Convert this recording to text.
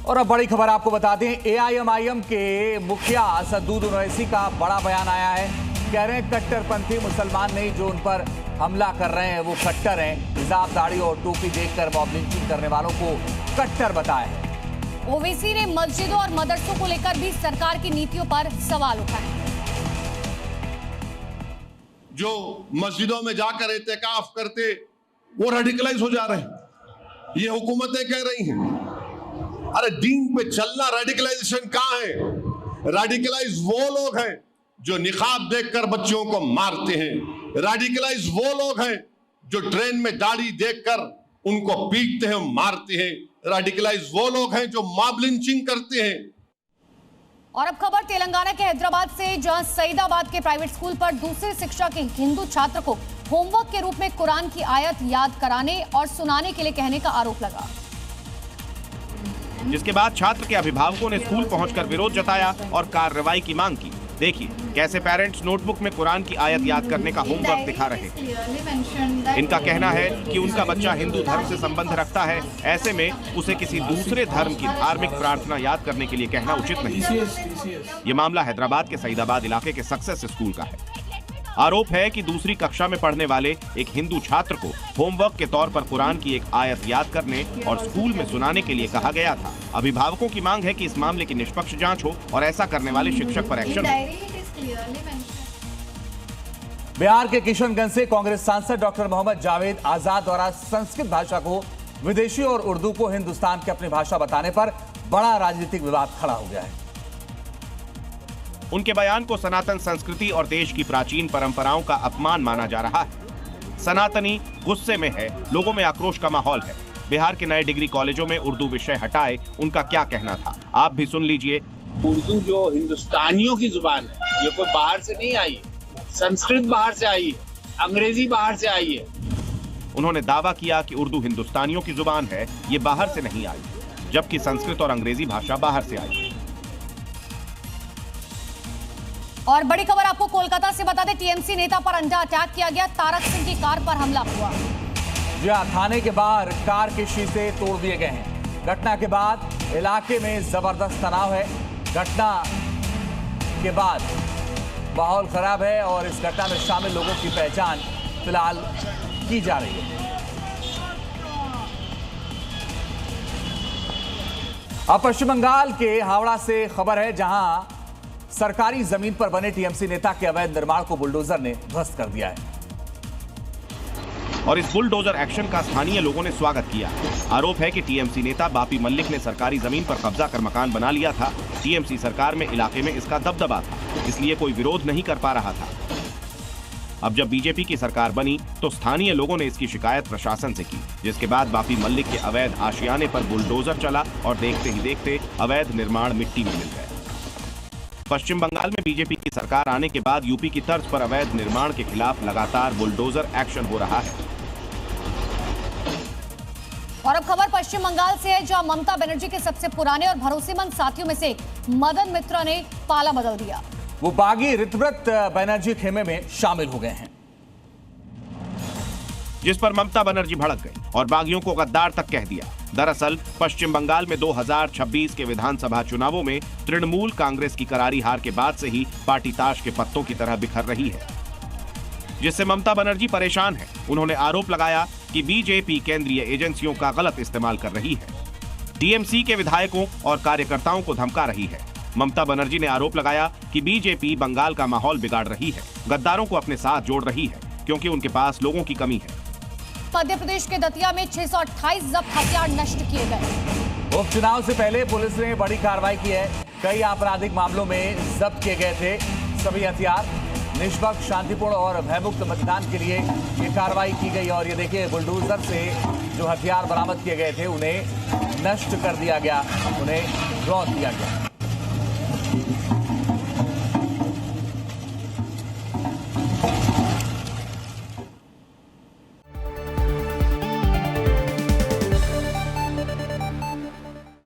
और अब बड़ी खबर आपको बता दें, एआईएमआईएम के मुखिया असदुद्दीन ओवैसी का बड़ा बयान आया है। कह रहे हैं कट्टरपंथी मुसलमान नहीं जो उन पर हमला कर रहे हैं वो कट्टर हैं। हिजाब, दाढ़ी और टोपी देखकर मॉब लिंचिंग करने वालों को कट्टर बताया है। ओवैसी ने मस्जिदों और मदरसों को लेकर भी सरकार की नीतियों पर सवाल उठाए। जो मस्जिदों में जाकर एहतिकाफ करते वो रेडिकलाइज हो जा रहे हैं, ये हुकूमतें कह रही हैं। अरे दीन पे चलना रेडिकलाइजेशन कहां है? रेडिकलाइज वो लोग हैं जो निकाब देखकर बच्चों को मारते हैं। रेडिकलाइज वो लोग हैं जो ट्रेन में दाढ़ी देखकर उनको पीटते हैं, मारते हैं। रेडिकलाइज वो लोग हैं जो मॉब लिंचिंग करते हैं। और अब खबर तेलंगाना के हैदराबाद से, जहां सईदाबाद के प्राइवेट स्कूल पर दूसरे शिक्षा के हिंदू छात्र को होमवर्क के रूप में कुरान की आयत याद कराने और सुनाने के लिए कहने का आरोप लगा, जिसके बाद छात्र के अभिभावकों ने स्कूल पहुंचकर विरोध जताया और कार्रवाई की मांग की। देखिए कैसे पेरेंट्स नोटबुक में कुरान की आयत याद करने का होमवर्क दिखा रहे हैं। इनका कहना है कि उनका बच्चा हिंदू धर्म से संबंध रखता है, ऐसे में उसे किसी दूसरे धर्म की धार्मिक प्रार्थना याद करने के लिए कहना उचित नहीं है। ये मामला हैदराबाद के सईदाबाद इलाके के सक्सेस स्कूल का है। आरोप है कि दूसरी कक्षा में पढ़ने वाले एक हिंदू छात्र को होमवर्क के तौर पर कुरान की एक आयत याद करने और स्कूल में सुनाने के लिए कहा गया था। अभिभावकों की मांग है कि इस मामले की निष्पक्ष जांच हो और ऐसा करने वाले शिक्षक पर एक्शन हो। बिहार के किशनगंज से कांग्रेस सांसद डॉक्टर मोहम्मद जावेद आजाद द्वारा संस्कृत भाषा को विदेशी और उर्दू को हिंदुस्तान की अपनी भाषा बताने पर बड़ा राजनीतिक विवाद खड़ा हो गया है। उनके बयान को सनातन संस्कृति और देश की प्राचीन परंपराओं का अपमान माना जा रहा है। सनातनी गुस्से में है, लोगों में आक्रोश का माहौल है। बिहार के नए डिग्री कॉलेजों में उर्दू विषय हटाए, उनका क्या कहना था, आप भी सुन लीजिए। उर्दू जो हिंदुस्तानियों की जुबान है, ये कोई बाहर से नहीं आई है। संस्कृत बाहर से आई है, अंग्रेजी बाहर से आई है। उन्होंने दावा किया कि उर्दू हिंदुस्तानियों की जुबान है, ये बाहर से नहीं आई, जबकि संस्कृत और अंग्रेजी भाषा बाहर से आई। और बड़ी खबर आपको कोलकाता से बता दें, टीएमसी नेता पर अंडा अटैक किया गया, तारक सिंह की कार पर हमला हुआ। जी हां, थाने के बाहर कार के शीशे तोड़ दिए गए हैं। घटना के बाद इलाके में जबरदस्त तनाव है। घटना के बाद माहौल खराब है और इस घटना में शामिल लोगों की पहचान फिलहाल की जा रही है। अब पश्चिम बंगाल के हावड़ा से खबर है, जहां सरकारी जमीन पर बने टीएमसी नेता के अवैध निर्माण को बुलडोजर ने ध्वस्त कर दिया है। और इस बुलडोजर एक्शन का स्थानीय लोगों ने स्वागत किया। आरोप है कि टीएमसी नेता बापी मल्लिक ने सरकारी जमीन पर कब्जा कर मकान बना लिया था। टीएमसी सरकार में इलाके में इसका दबदबा था, इसलिए कोई विरोध नहीं कर पा रहा था। अब जब बीजेपी की सरकार बनी तो स्थानीय लोगों ने इसकी शिकायत प्रशासन से की, जिसके बाद बापी मल्लिक के अवैध आशियाने पर बुलडोजर चला और देखते ही देखते अवैध निर्माण मिट्टी में मिल गए। पश्चिम बंगाल में बीजेपी की सरकार आने के बाद यूपी की तर्ज पर अवैध निर्माण के खिलाफ लगातार बुलडोजर एक्शन हो रहा है। और अब खबर पश्चिम बंगाल से है, जहां ममता बनर्जी के सबसे पुराने और भरोसेमंद साथियों में से मदन मित्रा ने पाला बदल दिया। वो बागी ऋतव्रत बनर्जी खेमे में शामिल हो गए हैं, जिस पर ममता बनर्जी भड़क गई और बागियों को गद्दार तक कह दिया। दरअसल पश्चिम बंगाल में 2026 के विधानसभा चुनावों में तृणमूल कांग्रेस की करारी हार के बाद से ही पार्टी ताश के पत्तों की तरह बिखर रही है, जिससे ममता बनर्जी परेशान है। उन्होंने आरोप लगाया कि बीजेपी केंद्रीय एजेंसियों का गलत इस्तेमाल कर रही है, टीएमसी के विधायकों और कार्यकर्ताओं को धमका रही है। ममता बनर्जी ने आरोप लगाया कि बीजेपी बंगाल का माहौल बिगाड़ रही है, गद्दारों को अपने साथ जोड़ रही है, क्योंकि उनके पास लोगों की कमी है। मध्य प्रदेश के दतिया में 628 जब्त हथियार नष्ट किए गए। उपचुनाव से पहले पुलिस ने बड़ी कार्रवाई की है। कई आपराधिक मामलों में जब्त किए गए थे सभी हथियार। निष्पक्ष, शांतिपूर्ण और भयमुक्त मतदान के लिए ये कार्रवाई की गई। और ये देखिए, बुलडोजर से जो हथियार बरामद किए गए थे उन्हें नष्ट कर दिया गया, उन्हें ड्रॉ किया गया।